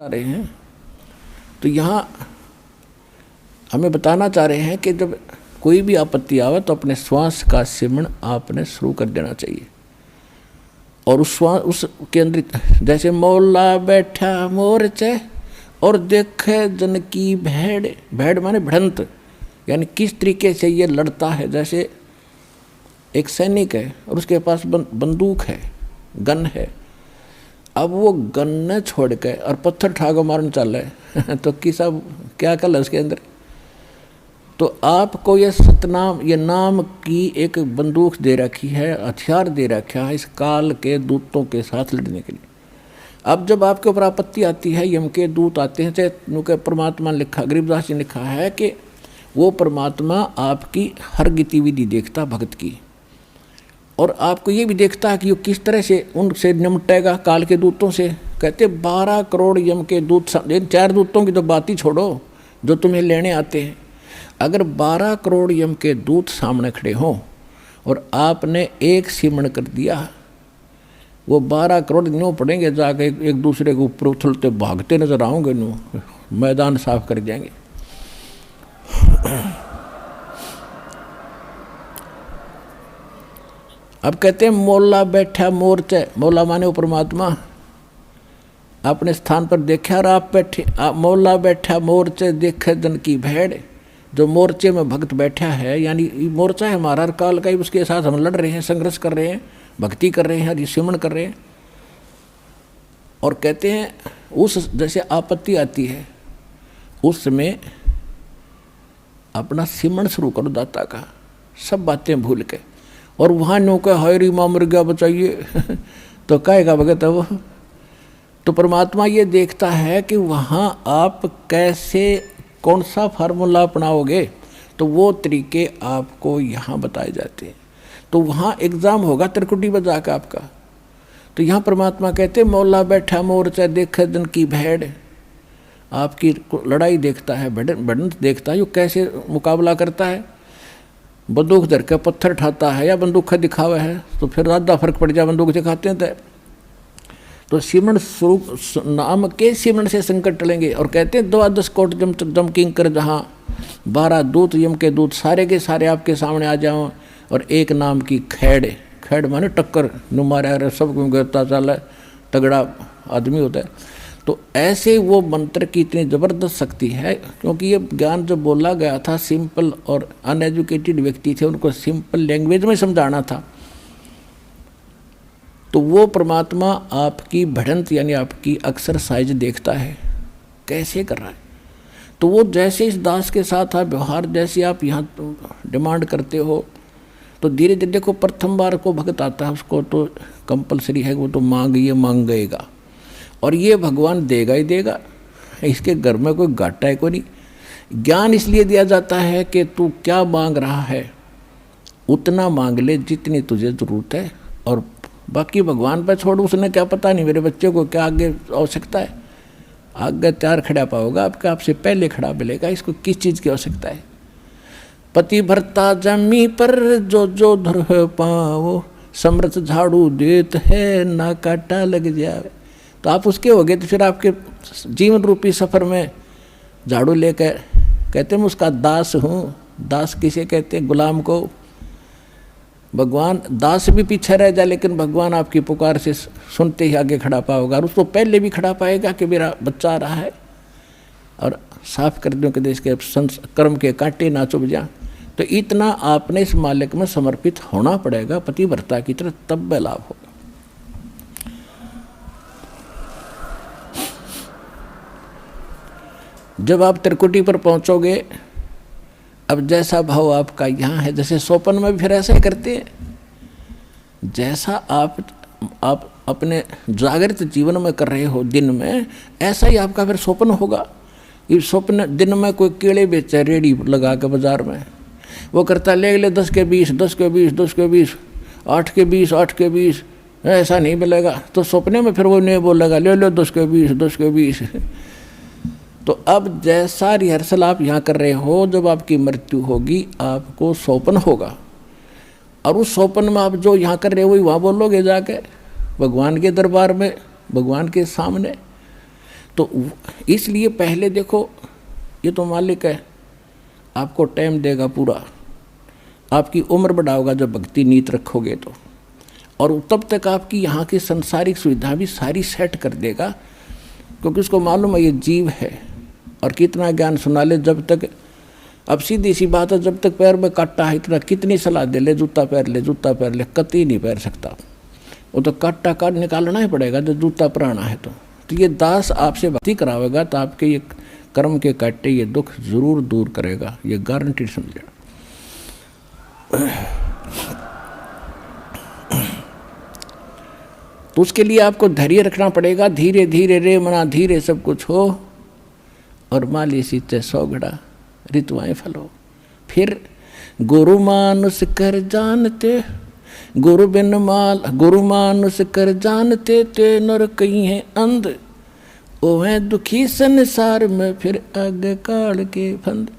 रहे हैं। तो यहाँ हमें बताना चाह रहे हैं कि जब कोई भी आपत्ति आवे तो अपने श्वास का सिमरण आपने शुरू कर देना चाहिए। और उस श्वास उस केंद्रित, जैसे मौला बैठा मोर्चे और देखे जन की भेड़, भेड़ माने भिड़ंत, यानी किस तरीके से ये लड़ता है। जैसे एक सैनिक है और उसके पास बंदूक है, गन है, अब वो गन न छोड़ के और पत्थर ठाको मारने चल रहे तो किसा क्या कल है उसके अंदर। तो आपको ये सतनाम, ये नाम की एक बंदूक दे रखी है, हथियार दे रखा है इस काल के दूतों के साथ लड़ने के लिए। अब जब आपके ऊपर आपत्ति आती है, यम के दूत आते हैं, चाहे परमात्मा ने लिखा, गरीबदास जी ने लिखा है कि वो परमात्मा आपकी हर गतिविधि देखता भक्त की, और आपको ये भी देखता है कि वो किस तरह से उनसे निपटेगा काल के दूतों से। कहते 12 करोड़ यम के दूत, 4 दूतों की तो बात ही छोड़ो जो तुम्हें लेने आते हैं। अगर 12 करोड़ यम के दूत सामने खड़े हों और आपने एक सिमरण कर दिया, वो 12 करोड़ न्यों पड़ेंगे, जाके एक दूसरे के ऊपर उछलते भागते नजर आओगे, न्यों मैदान साफ कर जाएंगे। अब कहते हैं मौला बैठा मोर्चे, मौला माने वो परमात्मा अपने स्थान पर देखा और आप बैठे, मौला बैठा मोर्चे देखे जन की भेड़। जो मोर्चे में भक्त बैठा है, यानी मोर्चा है हमारा हर काल का ही, उसके साथ हम लड़ रहे हैं, संघर्ष कर रहे हैं, भक्ति कर रहे हैं, सिमरण कर रहे हैं। और कहते हैं उस जैसे आपत्ति आती है उस समय अपना सिमरण शुरू करो दाता का, सब बातें भूल के। और वहाँ नो का हायरी माँ मर गया बचाइए तो कहेगा भगत है वो। तो परमात्मा ये देखता है कि वहाँ आप कैसे, कौन सा फार्मूला अपनाओगे, तो वो तरीके आपको यहाँ बताए जाते हैं। तो वहाँ एग्ज़ाम होगा त्रिकुटी बजा का आपका। तो यहाँ परमात्मा कहते मौला बैठा मोर्चा देखे दिन की भेड़, आपकी लड़ाई देखता है, बढ़त देखता है, यो कैसे मुकाबला करता है। बंदूक धर के पत्थर ठाता है या बंदूक का दिखावा है, तो फिर ज़्यादा फर्क पड़ जाए, बंदूक दिखाते हैं तो सिमरण स्वरूप नाम के सिमरण से संकट टलेंगे। और कहते हैं 12 कोट जम किंकर जहाँ 12 दूत यम के दूत सारे के सारे आपके सामने आ जाओ, और एक नाम की खैड़, खैड़ माने टक्कर नुमारा, सब गिरता चल है, तगड़ा आदमी होता है। तो ऐसे वो मंत्र की इतनी ज़बरदस्त शक्ति है, क्योंकि ये ज्ञान जो बोला गया था सिंपल और अनएजुकेटेड व्यक्ति थे, उनको सिंपल लैंग्वेज में समझाना था। तो वो परमात्मा आपकी बढ़ंत यानी आपकी एक्सरसाइज देखता है कैसे कर रहा है। तो वो जैसे इस दास के साथ आप व्यवहार, जैसे आप यहाँ डिमांड करते हो, तो धीरे धीरे देखो प्रथम बार को भक्त आता है उसको तो कंपलसरी है, वो तो मांग गएगा, और ये भगवान देगा ही देगा, इसके घर में कोई घाटा है कोई नहीं। ज्ञान इसलिए दिया जाता है कि तू क्या मांग रहा है उतना मांग ले जितनी तुझे ज़रूरत है, और बाकी भगवान पर छोड़, उसने क्या पता नहीं मेरे बच्चे को क्या आगे आवश्यकता है। आगे तैयार खड़ा पाओगा आपका, आपसे पहले खड़ा मिलेगा, इसको किस चीज़ की आवश्यकता है। पति भरता जमी पर जो जो धर पाओ, समृत झाड़ू देत है ना काटा लग जाए। तो आप उसके हो गए, तो फिर आपके जीवन रूपी सफ़र में झाड़ू लेकर कहते हैं मैं उसका दास हूँ। दास किसे कहते हैं? गुलाम को। भगवान दास भी पीछे रह जाए, लेकिन भगवान आपकी पुकार से सुनते ही आगे खड़ा पाओगा, और उसको पहले भी खड़ा पाएगा कि मेरा बच्चा आ रहा है, और साफ कर दूँ कि देश के कर्म के कांटे ना चुभ जा। तो इतना आपने इस मालिक में समर्पित होना पड़ेगा पतिव्रता की तरह, तब वह लाभ होगा। जब आप त्रिकुटी पर पहुंचोगे, अब जैसा भाव आपका यहाँ है, जैसे सोपन में भी फिर ऐसा ही करते हैं, जैसा आप अपने जागृत जीवन में कर रहे हो दिन में, ऐसा ही आपका फिर सोपन होगा। ये स्वप्न दिन में कोई केले बेचे रेडी लगा के बाजार में, वो करता ले 10 के 20, 10 के 20, 10 के 20, 8 के 20, 8 के 20, ऐसा नहीं मिलेगा। तो सपने में फिर वो नहीं बोलेगा ले लो 10 के 20, 10 के 20। तो अब जैसा रिहर्सल आप यहाँ कर रहे हो, जब आपकी मृत्यु होगी आपको सौपन होगा, और उस सौपन में आप जो यहाँ कर रहे हो वही वहाँ बोलोगे जाके भगवान के दरबार में, भगवान के सामने। तो इसलिए पहले देखो, ये तो मालिक है, आपको टाइम देगा पूरा, आपकी उम्र बढ़ाओगा जब भक्ति नीत रखोगे तो, और तब तक आपकी यहाँ की संसारिक सुविधा भी सारी सेट कर देगा, क्योंकि उसको मालूम है ये जीव है। और कितना ज्ञान सुना ले, जब तक, अब सीधी सी बात है, जब तक पैर में काटा है, इतना कितनी सलाह दे ले, जूता पहन ले, जूता पहन ले, कतई नहीं पहन सकता। वो तो काटा काट निकालना ही पड़ेगा जब जूता पुराना है तो ये दास आपसे भक्ति करावेगा तो आपके ये कर्म के काटे ये दुख जरूर दूर करेगा, ये गारंटी समझे। तो उसके लिए आपको धैर्य रखना पड़ेगा। धीरे धीरे रे मना धीरे सब कुछ हो, और माली सीते 100 घड़ा ऋतुआएं फलो। फिर गुरु मानुष कर जानते, गुरु बिन माल, गुरु मानुष कर जानते ते नर कहीं है अंध, ओहे दुखी संसार में फिर आगे काल के फंद।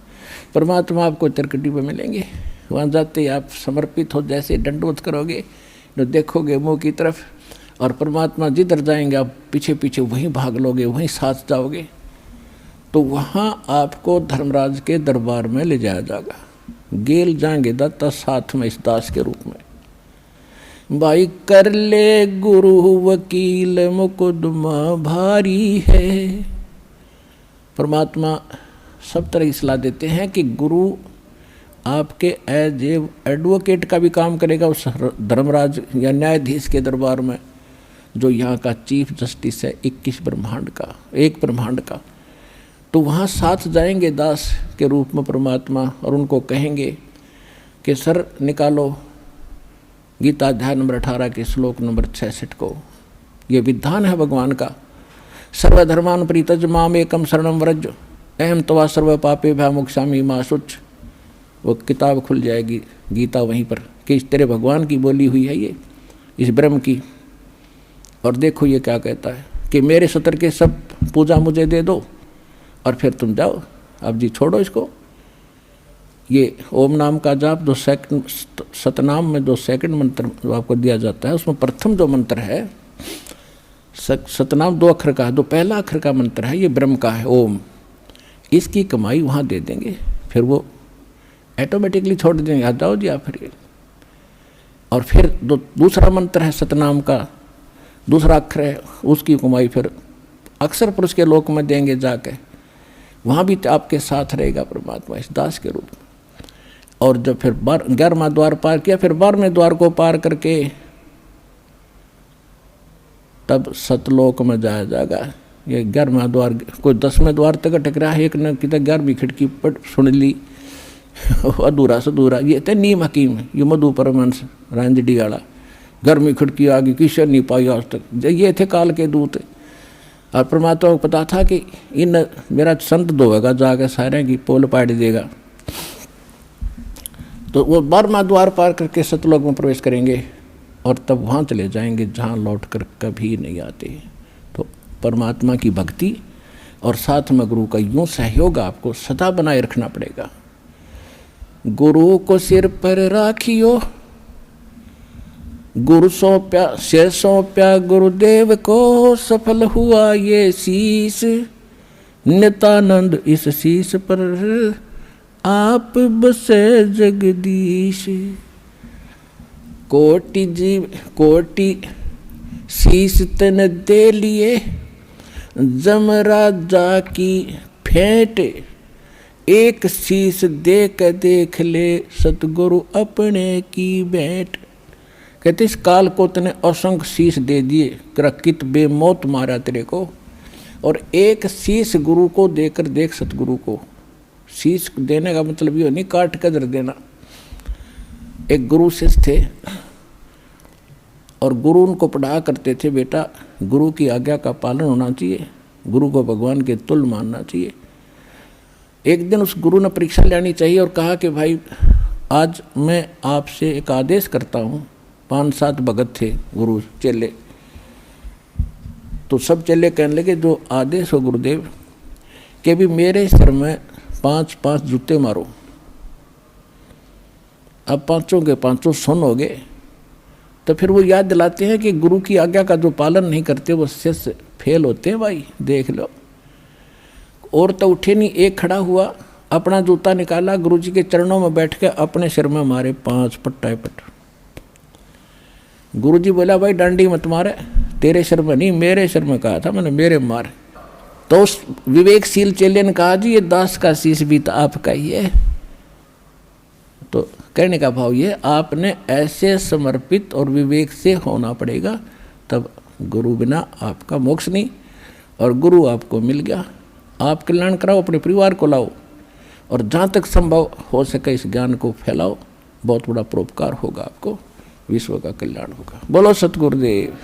परमात्मा आपको तिरकटी पे मिलेंगे, वहाँ जाते ही आप समर्पित हो, जैसे दंडोत करोगे तो देखोगे मुँह की तरफ, और परमात्मा जिधर जाएंगे आप पीछे पीछे वहीं भाग लोगे, वहीं साथ जाओगे। तो वहाँ आपको धर्मराज के दरबार में ले जाया जाएगा, गेल जाएंगे दत्ता साथ में इस दास के रूप में। भाई कर ले गुरु वकील मुकदमा भारी है। परमात्मा सब तरह की सलाह देते हैं कि गुरु आपके एज एडवोकेट का भी काम करेगा उस धर्मराज या न्यायाधीश के दरबार में, जो यहाँ का चीफ जस्टिस है 21 ब्रह्मांड का, एक ब्रह्मांड का। तो वहाँ साथ जाएंगे दास के रूप में परमात्मा, और उनको कहेंगे कि सर निकालो गीता अध्याय नंबर 18 के श्लोक नंबर 66 को। ये विधान है भगवान का, सर्वधर्मान परित्यज माम एकम शरणम व्रज अहम तवा सर्व पापे भयमुक्षामि मा शुच। वो किताब खुल जाएगी गीता वहीं पर कि इस तेरे भगवान की बोली हुई है ये, इस ब्रह्म की। और देखो ये क्या कहता है कि मेरे सतर के सब पूजा मुझे दे दो और फिर तुम जाओ, अब जी छोड़ो इसको। ये ओम नाम का जाप 2 सेकंड, सतनाम में 2 सेकंड मंत्र जो आपको दिया जाता है, उसमें प्रथम जो मंत्र है सतनाम 2 अक्षर का है, 2 पहला अक्षर का मंत्र है, ये ब्रह्म का है ओम। इसकी कमाई वहाँ दे देंगे, फिर वो ऑटोमेटिकली छोड़ देंगे, आ जाओ जी आप फिर। और फिर दूसरा मंत्र है सतनाम का, दूसरा अक्षर है, उसकी कमाई फिर अक्षर पुरुष के लोक में देंगे जाके, वहाँ भी आपके साथ रहेगा परमात्मा इस दास के रूप में। और जब फिर 11वां द्वार पार किया, फिर 12वें द्वार को पार करके तब सतलोक में जाया जाएगा। ये 11वां द्वार, कोई 10वें द्वार तक अटक रहा है, एक ने कितने 11वीं खिड़की पर सुन ली अधूरा से अधूरा। ये थे नीम हकीम, ये मधु परमहंस रांजडी वाला, 11वीं खिड़की आ गई, किसी नहीं पाई आज तक। ये थे काल के दूत। और परमात्मा को पता था कि इन मेरा संत धोएगा जाकर, सारे की पोल पाड़ देगा। तो वो 12वां द्वार पार करके सतलोक में प्रवेश करेंगे और तब वहाँ चले जाएंगे जहाँ लौट कर कभी नहीं आते। तो परमात्मा की भक्ति और साथ में गुरु का यूँ सहयोग आपको सदा बनाए रखना पड़ेगा। गुरु को सिर पर राखियो, गुरु सौंप्या सिर सौंप्या गुरुदेव को, सफल हुआ ये शीश नित्यानंद, इस शीश पर आप बसे जगदीश। कोटि जीव कोटि शीश तन दे लिए, जमराजा की फेंट एक शीश देख ले, सतगुरु अपने की भेंट। कहते इस काल को तने असंख्य शीश दे दिए, कित बेमौत मारा तेरे को, और एक शीश गुरु को देकर देख सतगुरु को। शीश देने का मतलब ये नहीं काट कर देना। एक गुरु शिष्य थे और गुरु उनको पढ़ा करते थे, बेटा गुरु की आज्ञा का पालन होना चाहिए, गुरु को भगवान के तुल्य मानना चाहिए। एक दिन उस गुरु ने परीक्षा लेनी चाहिए और कहा कि भाई आज मैं आपसे एक आदेश करता हूँ। 5-7 भगत थे गुरु चेले, तो सब चेले कहने लगे जो आदेश हो गुरुदेव कि भी मेरे सिर में 5-5 जूते मारो। अब 5 के 5 सुन हो गए। तो फिर वो याद दिलाते हैं कि गुरु की आज्ञा का जो पालन नहीं करते वो शिष्य फेल होते हैं। भाई देख लो, और तो उठे नहीं, एक खड़ा हुआ, अपना जूता निकाला, गुरुजी के चरणों में बैठ के अपने सिर में मारे 5 पट्टा पट। गुरुजी बोला भाई डांडी मत मारे, तेरे सिर में नहीं मेरे सिर में कहा था मैंने, मेरे मारे। तो उस विवेकशील चेले ने कहा जी ये दास का शीश भी तो आपका ही है। तो कहने का भाव ये, आपने ऐसे समर्पित और विवेक से होना पड़ेगा, तब गुरु बिना आपका मोक्ष नहीं। और गुरु आपको मिल गया, आप कल्याण कराओ, अपने परिवार को लाओ, और जहाँ तक संभव हो सके इस ज्ञान को फैलाओ, बहुत बड़ा परोपकार होगा आपको, विश्व का कल्याण होगा। बोलो सतगुरुदेव।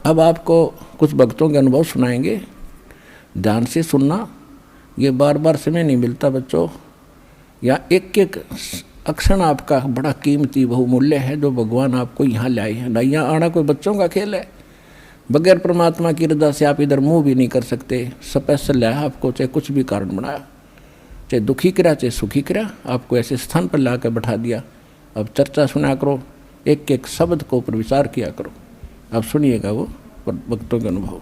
अब आपको कुछ भक्तों के अनुभव सुनाएंगे, ध्यान से सुनना, ये बार बार समय नहीं मिलता बच्चों। या एक एक अक्षण आपका बड़ा कीमती बहुमूल्य है, जो भगवान आपको यहाँ लाए हैं। ना यहाँ आना कोई बच्चों का खेल है, बगैर परमात्मा की रजा से आप इधर मुंह भी नहीं कर सकते। स्पेशल लाया आपको, चाहे कुछ भी कारण बनाया, चाहे दुखी करा चाहे सुखी करा, आपको ऐसे स्थान पर ला कर बैठा दिया। अब चर्चा सुना करो, एक एक शब्द को ऊपर विचार किया करो। अब सुनिएगा वो भक्तों के अनुभव।